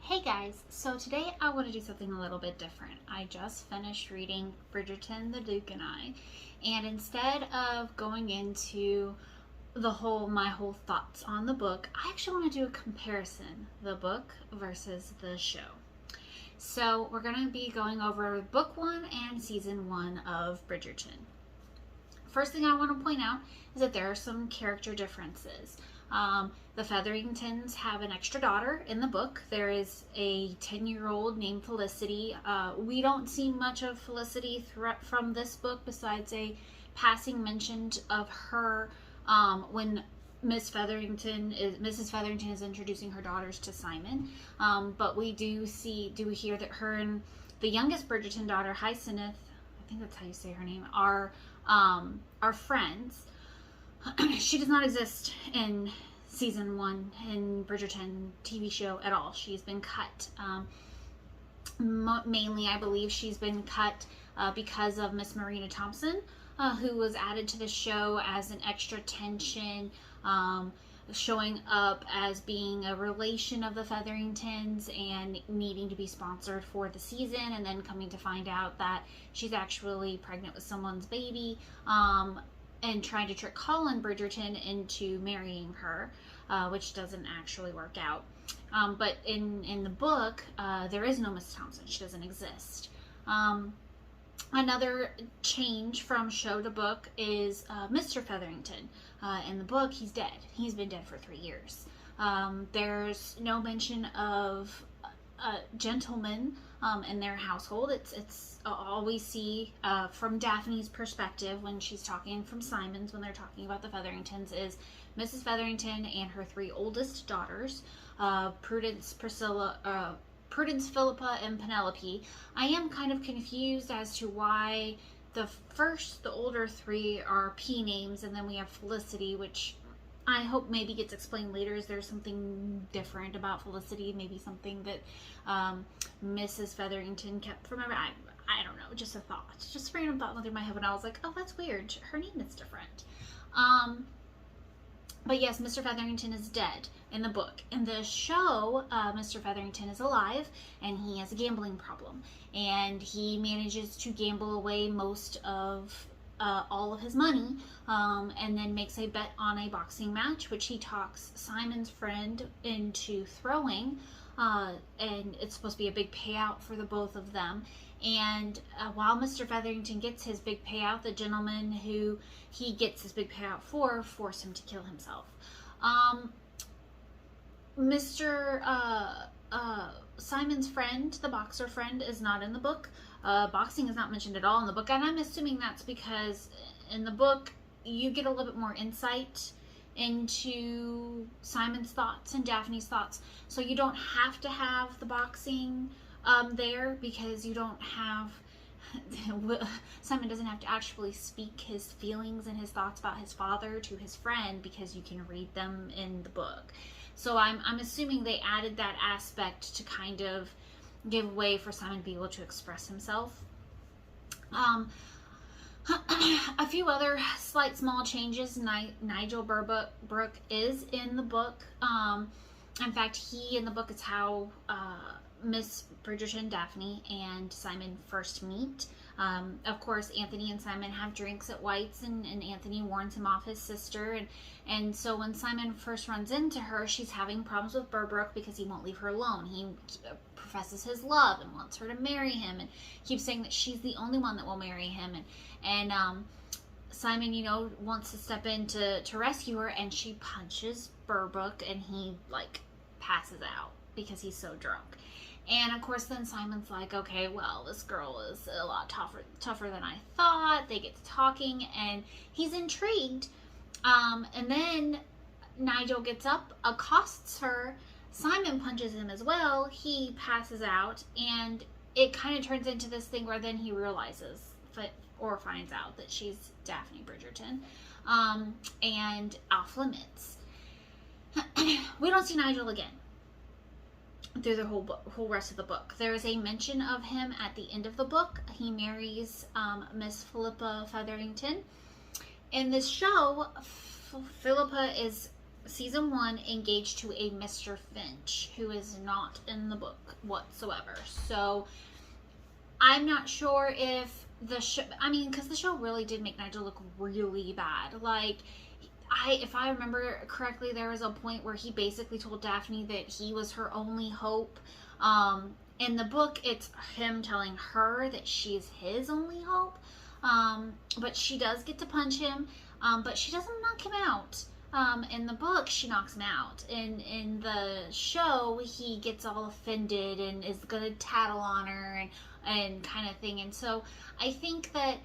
Hey guys, so today I want to do something a little bit different. I just finished reading Bridgerton, the Duke and I, and instead of going into my whole thoughts on the book, I actually want to do a comparison, the book versus the show. So we're going to be going over book 1 and season 1 of Bridgerton. First thing I want to point out is that there are some character differences. The Featheringtons have an extra daughter in the book. There is a 10-year-old named Felicity. We don't see much of Felicity from this book besides a passing mention of her when Mrs. Featherington is introducing her daughters to Simon. But we do hear that her and the youngest Bridgerton daughter, Hyacinth, I think that's how you say her name, are friends. She does not exist in season 1 in Bridgerton TV show at all. She's been cut. Mainly, I believe she's been cut because of Miss Marina Thompson, who was added to the show as an extra tension, showing up as being a relation of the Featheringtons and needing to be sponsored for the season, and then coming to find out that she's actually pregnant with someone's baby, and trying to trick Colin Bridgerton into marrying her, which doesn't actually work out. But in the book, there is no Miss Thompson. She doesn't exist. Another change from show to book is Mr. Featherington. In the book, he's dead. He's been dead for 3 years. There's no mention of gentlemen in their household. It's all we see from Daphne's perspective when she's talking, from Simon's when they're talking about the Featheringtons, is Mrs. Featherington and her 3 oldest daughters, Prudence, Philippa, and Penelope. I am kind of confused as to why the older 3 are P names, and then we have Felicity, which I hope maybe gets explained later. Is there something different about Felicity? Maybe something that Mrs. Featherington kept from her? I don't know, just a thought. Just a random thought went through my head when I was like, oh, that's weird. Her name is different. But yes, Mr. Featherington is dead in the book. In the show, Mr. Featherington is alive, and he has a gambling problem. And he manages to gamble away most of all of his money, and then makes a bet on a boxing match, which he talks Simon's friend into throwing, and it's supposed to be a big payout for the both of them. And while Mr. Featherington gets his big payout, the gentleman who he gets his big payout for forced him to kill himself. Simon's friend, the boxer friend, is not in the book. Boxing is not mentioned at all in the book, and I'm assuming that's because in the book you get a little bit more insight into Simon's thoughts and Daphne's thoughts, so you don't have to have the boxing there, because you don't have Simon doesn't have to actually speak his feelings and his thoughts about his father to his friend, because you can read them in the book. So I'm assuming they added that aspect to kind of give way for Simon to be able to express himself. A few other slight small changes. Nigel Brooke is in the book. In fact, he in the book is how Miss Bridgerton, Daphne, and Simon first meet. Of course, Anthony and Simon have drinks at White's, and Anthony warns him off his sister. And so when Simon first runs into her, she's having problems with Brooke because he won't leave her alone. He professes his love and wants her to marry him, and keeps saying that she's the only one that will marry him. And Simon, wants to step in to rescue her, and she punches Brooke, and he passes out because he's so drunk. And of course, then Simon's like, okay, well, this girl is a lot tougher than I thought. They get to talking, and he's intrigued. And then Nigel gets up, accosts her. Simon punches him as well. He passes out, and it kind of turns into this thing where then he realizes or finds out that she's Daphne Bridgerton, and off limits. We don't see Nigel again through the whole rest of the book. There is a mention of him at the end of the book. He marries Miss Philippa Featherington. In this show, Philippa is season 1 engaged to a Mr. Finch, who is not in the book whatsoever. So I'm not sure if the show, I mean, because the show really did make Nigel look really bad. Like, if I remember correctly, there was a point where he basically told Daphne that he was her only hope. In the book, it's him telling her that she's his only hope. But she does get to punch him, but she doesn't knock him out. In the book, she knocks him out. In the show, he gets all offended and is gonna tattle on her and kind of thing. And so I think that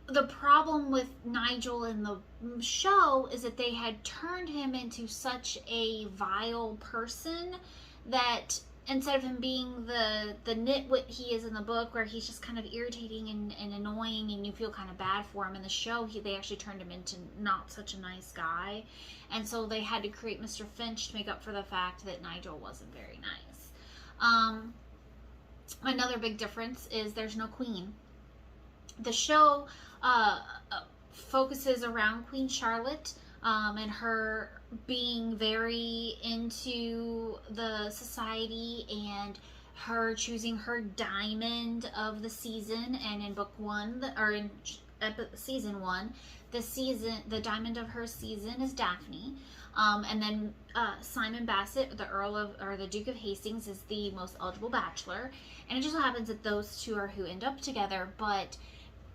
the problem with Nigel in the show is that they had turned him into such a vile person that instead of him being the nitwit he is in the book, where he's just kind of irritating and annoying and you feel kind of bad for him, in the show they actually turned him into not such a nice guy. And so they had to create Mr. Finch to make up for the fact that Nigel wasn't very nice. Another big difference is there's no queen. The show focuses around Queen Charlotte and her being very into the society and her choosing her diamond of the season. And in book 1, or in season 1, the diamond of her season is Daphne. And then Simon Bassett, the Duke of Hastings, is the most eligible bachelor. And it just so happens that those two are who end up together, but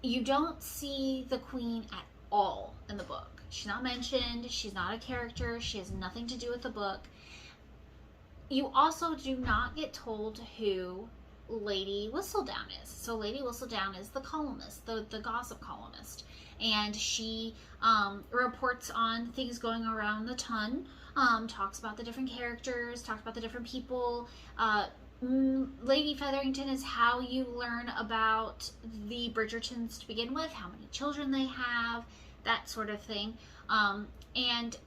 you don't see the queen at all in the book. She's not mentioned. She's not a character. She has nothing to do with the book. You also do not get told who Lady Whistledown is. So Lady Whistledown is the columnist, the gossip columnist. And she reports on things going around the ton, talks about the different characters, talks about the different people. Lady Featherington is how you learn about the Bridgertons to begin with, how many children they have, that sort of thing. And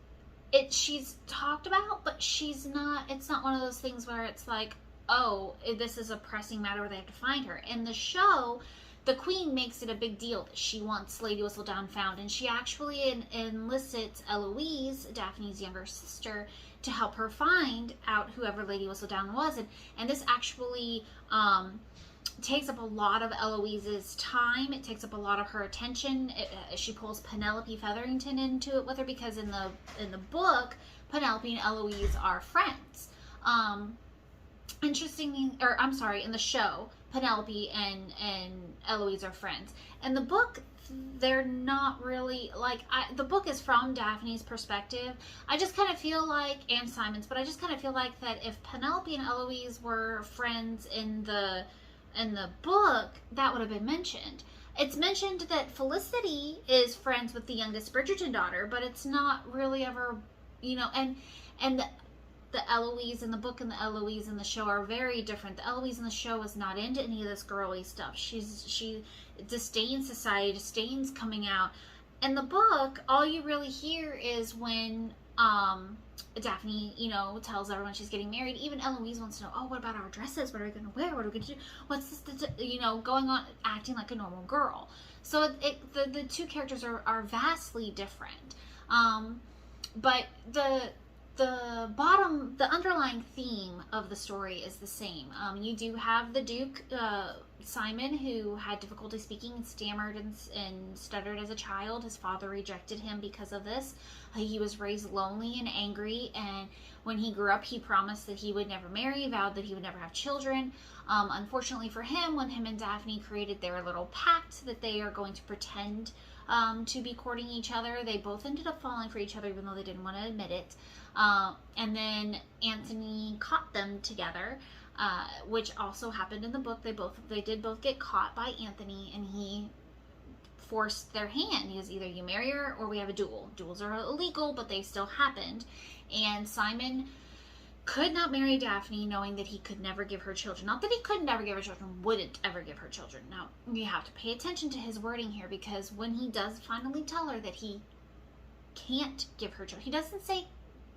she's talked about, but it's not one of those things where it's like, oh, this is a pressing matter where they have to find her. In the show, the queen makes it a big deal that she wants Lady Whistledown found, and she actually enlists Eloise, Daphne's younger sister, to help her find out whoever Lady Whistledown was. And this actually takes up a lot of Eloise's time. It takes up a lot of her attention. She pulls Penelope Featherington into it with her, because in the book, Penelope and Eloise are friends. In the show, Penelope and Eloise are friends. In the book, they're not really, like, the book is from Daphne's perspective. I just kind of feel like, and Simon's, but I just kind of feel like that if Penelope and Eloise were friends in the book, that would have been mentioned. It's mentioned that Felicity is friends with the youngest Bridgerton daughter, but it's not really ever, and the Eloise in the book and the Eloise in the show are very different. The Eloise in the show is not into any of this girly stuff. She disdains society, disdains coming out. In the book, all you really hear is when Daphne, tells everyone she's getting married. Even Eloise wants to know, oh, what about our dresses? What are we going to wear? What are we going to do? What's this, going on, acting like a normal girl. So the two characters are vastly different. But the underlying theme of the story is the same. You do have the Duke, Simon, who had difficulty speaking and stammered and stuttered as a child. His father rejected him because of this. He was raised lonely and angry, and when he grew up, he promised that he would never marry, vowed that he would never have children. Unfortunately for him, when him and Daphne created their little pact that they are going to pretend to be courting each other, they both ended up falling for each other, even though they didn't want to admit it. And then Anthony caught them together, which also happened in the book. They did both get caught by Anthony, and he forced their hand. He was either, you marry her or we have a duel. Duels are illegal, but they still happened. And Simon could not marry Daphne, knowing that he could never give her children. Not that he could never give her children, wouldn't ever give her children. Now, you have to pay attention to his wording here, because when he does finally tell her that he can't give her children, he doesn't say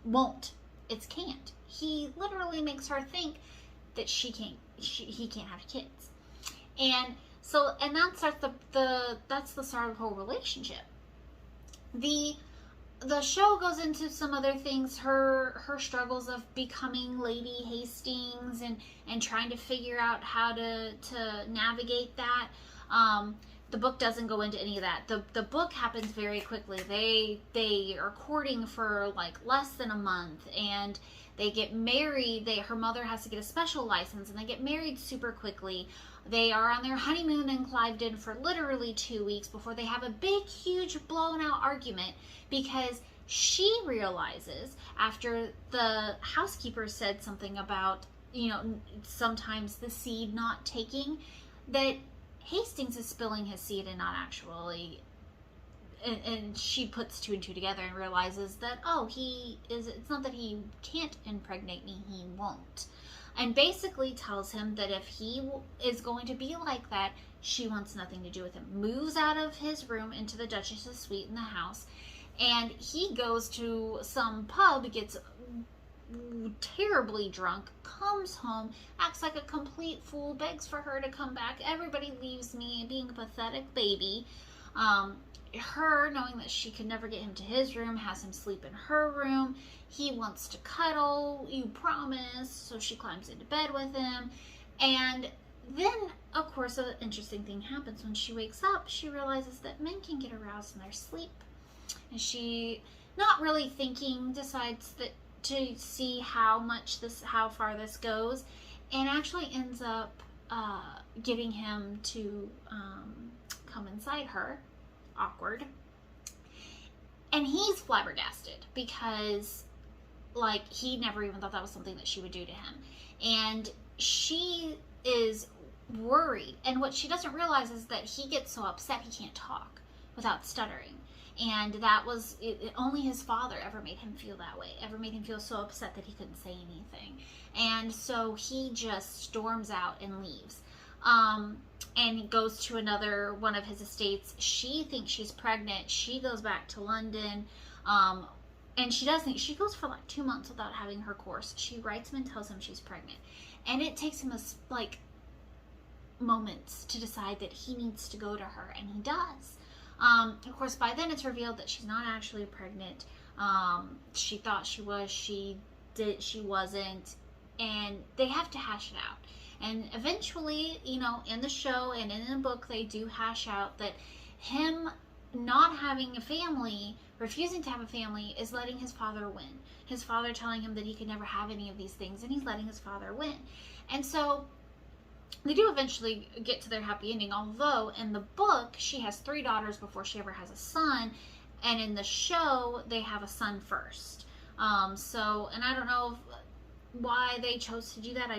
won't, it's can't. He literally makes her think that he can't have kids. And so, and that starts that's the start of the whole relationship. The the show goes into some other things, her struggles of becoming Lady Hastings and trying to figure out how to navigate that. The book doesn't go into any of that. The book happens very quickly. They are courting for like less than a month, and they get married. Her mother has to get a special license, and they get married super quickly. They are on their honeymoon in Cliveden for literally 2 weeks before they have a big, huge, blown out argument because she realizes, after the housekeeper said something about, sometimes the seed not taking, that Hastings is spilling his seed and not actually. And she puts two and two together and realizes that, it's not that he can't impregnate me, he won't. And basically tells him that if he is going to be like that, she wants nothing to do with him. Moves out of his room into the Duchess's suite in the house, and he goes to some pub, gets terribly drunk, comes home, acts like a complete fool, begs for her to come back. Everybody leaves me, being a pathetic baby. Her, knowing that she could never get him to his room, has him sleep in her room. He wants to cuddle, you promise, so she climbs into bed with him. And then, of course, an interesting thing happens. When she wakes up, she realizes that men can get aroused in their sleep. And she, not really thinking, decides that to see how far this goes, and actually ends up getting him to come inside her. Awkward. And he's flabbergasted because, he never even thought that was something that she would do to him. And she is worried. And what she doesn't realize is that he gets so upset he can't talk without stuttering. And that was, only his father ever made him feel that way, ever made him feel so upset that he couldn't say anything. And so he just storms out and leaves. And goes to another one of his estates. She thinks she's pregnant. She goes back to London. And she doesn't. She goes for 2 months without having her course. She writes him and tells him she's pregnant. And it takes him moments to decide that he needs to go to her. And he does. Of course, by then it's revealed that she's not actually pregnant. She thought she was. She wasn't. And they have to hash it out. And eventually, in the show and in the book, they do hash out that him not having a family, refusing to have a family, is letting his father win. His father telling him that he could never have any of these things, and he's letting his father win. And so they do eventually get to their happy ending, although in the book, she has 3 daughters before she ever has a son, and in the show, they have a son first. And I don't know why they chose to do that.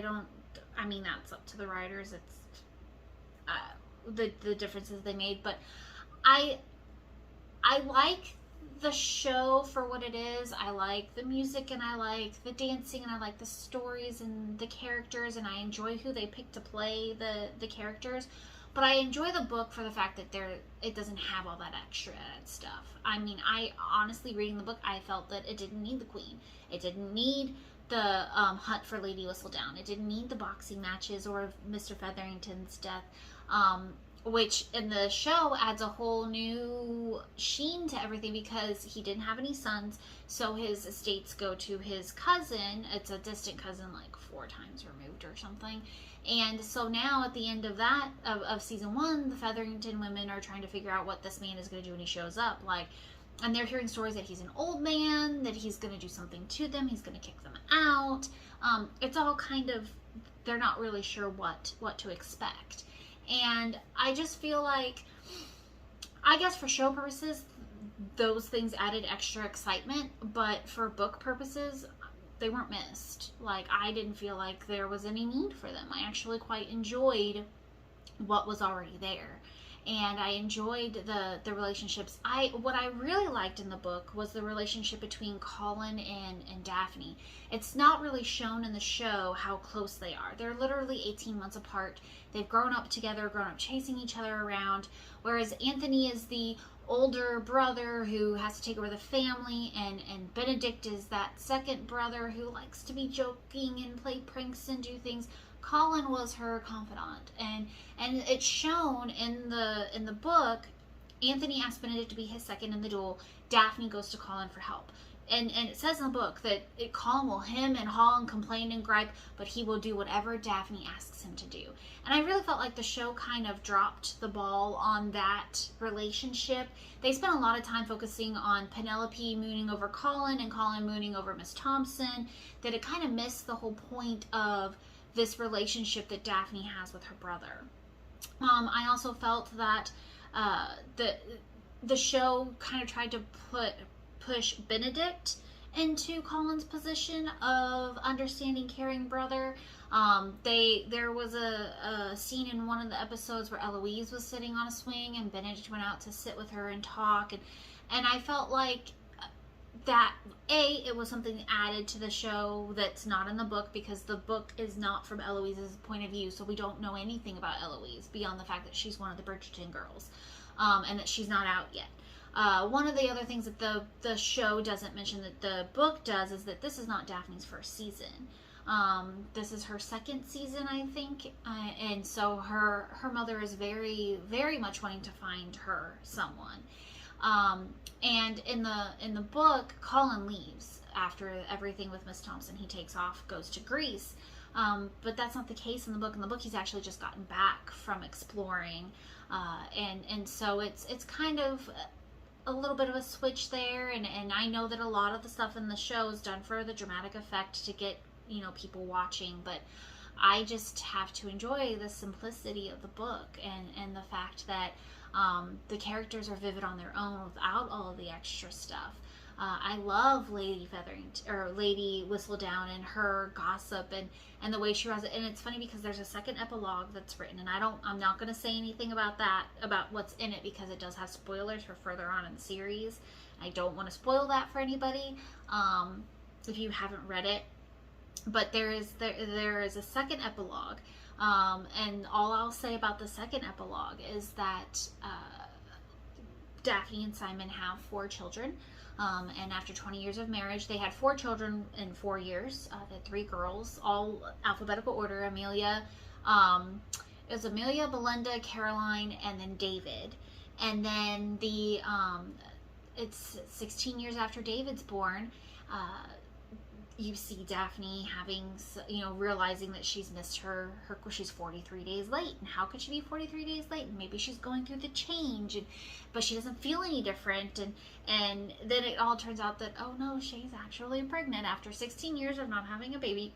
That's up to the writers. It's the differences they made, but I like the show for what it is. I like the music, and I like the dancing, and I like the stories and the characters, and I enjoy who they pick to play the characters. But I enjoy the book for the fact that it doesn't have all that extra stuff. I honestly, reading the book, I felt that it didn't need the queen. It didn't need the hunt for Lady Whistledown. It didn't need the boxing matches or Mr. Featherington's death, which in the show adds a whole new sheen to everything because he didn't have any sons, so his estates go to his cousin. It's a distant cousin, 4 times removed or something. And so now at the end of that, of season 1, the Featherington women are trying to figure out what this man is going to do when he shows up. And they're hearing stories that he's an old man, that he's going to do something to them, he's going to kick them out. It's all kind of, they're not really sure what to expect. And I just feel like, I guess for show purposes, those things added extra excitement, but for book purposes, they weren't missed. I didn't feel like there was any need for them. I actually quite enjoyed what was already there. And I enjoyed the relationships. What I really liked in the book was the relationship between Colin and Daphne. It's not really shown in the show how close they are. They're literally 18 months apart. They've grown up together, grown up chasing each other around, whereas Anthony is the older brother who has to take over the family, and Benedict is that second brother who likes to be joking and play pranks and do things. Colin was her confidant, and it's shown in the book. Anthony asked Benedict to be his second in the duel. Daphne goes to Colin for help. And it says in the book that Colin will hem and haw and complain and gripe, but he will do whatever Daphne asks him to do. And I really felt like the show kind of dropped the ball on that relationship. They spent a lot of time focusing on Penelope mooning over Colin and Colin mooning over Miss Thompson, that it kind of missed the whole point of this relationship that Daphne has with her brother. I also felt that the show kind of tried to push Benedict into Colin's position of understanding, caring brother. There was a scene in one of the episodes where Eloise was sitting on a swing and Benedict went out to sit with her and talk, and I felt like that it was something added to the show that's not in the book, because the book is not from Eloise's point of view, so we don't know anything about Eloise beyond the fact that she's one of the Bridgerton girls, and that she's not out yet. One of the other things that the show doesn't mention that the book does is that this is not Daphne's first season. This is her second season, I think, and so her mother is very, very much wanting to find her someone. And in the book, Colin leaves after everything with Miss Thompson. He takes off, goes to Greece. But that's not the case in the book. In the book, he's actually just gotten back from exploring, and so it's kind of a little bit of a switch there. And I know that a lot of the stuff in the show is done for the dramatic effect to get people watching, but I just have to enjoy the simplicity of the book and the fact that the characters are vivid on their own without all of the extra stuff. I love Lady Featherington, or Lady Whistledown, and her gossip and the way she runs it. And it's funny because there's a second epilogue that's written, and I'm not going to say anything about what's in it, because it does have spoilers for further on in the series. I don't want to spoil that for anybody if you haven't read it. But there is a second epilogue. And all I'll say about the second epilogue is that Daphne and Simon have 4 children. And after 20 years of marriage, they had 4 children in 4 years. They had 3 girls, all alphabetical order. Amelia, it was Amelia, Belinda, Caroline, and then David. And then it's 16 years after David's born. You see Daphne realizing that she's missed her she's 43 days late, and how could she be 43 days late? And maybe she's going through the change, but she doesn't feel any different, and then it all turns out that, oh no, she's actually pregnant. After 16 years of not having a baby,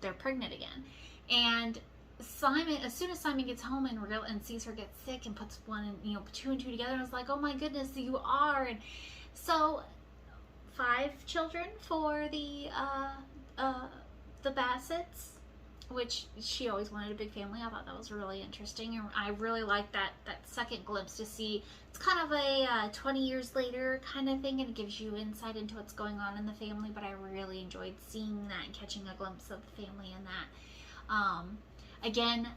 they're pregnant again. And Simon, as soon as Simon gets home and sees her get sick and puts 2 and 2 together, and is like, oh my goodness, you are. And so 5 children for the Bassets, which she always wanted a big family. I thought that was really interesting, and I really like that second glimpse to see. It's kind of a 20 years later kind of thing, and it gives you insight into what's going on in the family. But I really enjoyed seeing that and catching a glimpse of the family in that. Again,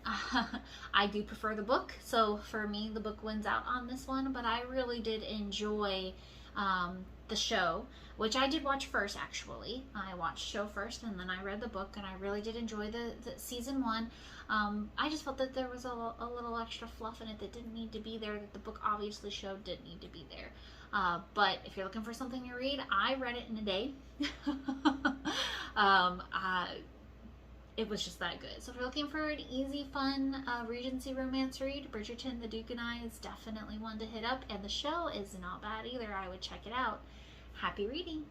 I do prefer the book, so for me the book wins out on this one, but I really did enjoy the show, which I did watch first. Actually, I watched show first and then I read the book, and I really did enjoy the season 1. I just felt that there was a little extra fluff in it that didn't need to be there, that the book obviously showed didn't need to be there. But if you're looking for something to read, I read it in a day. It was just that good. So if you're looking for an easy, fun Regency romance read, Bridgerton, The Duke and I is definitely one to hit up, and the show is not bad either. I would check it out. Happy reading!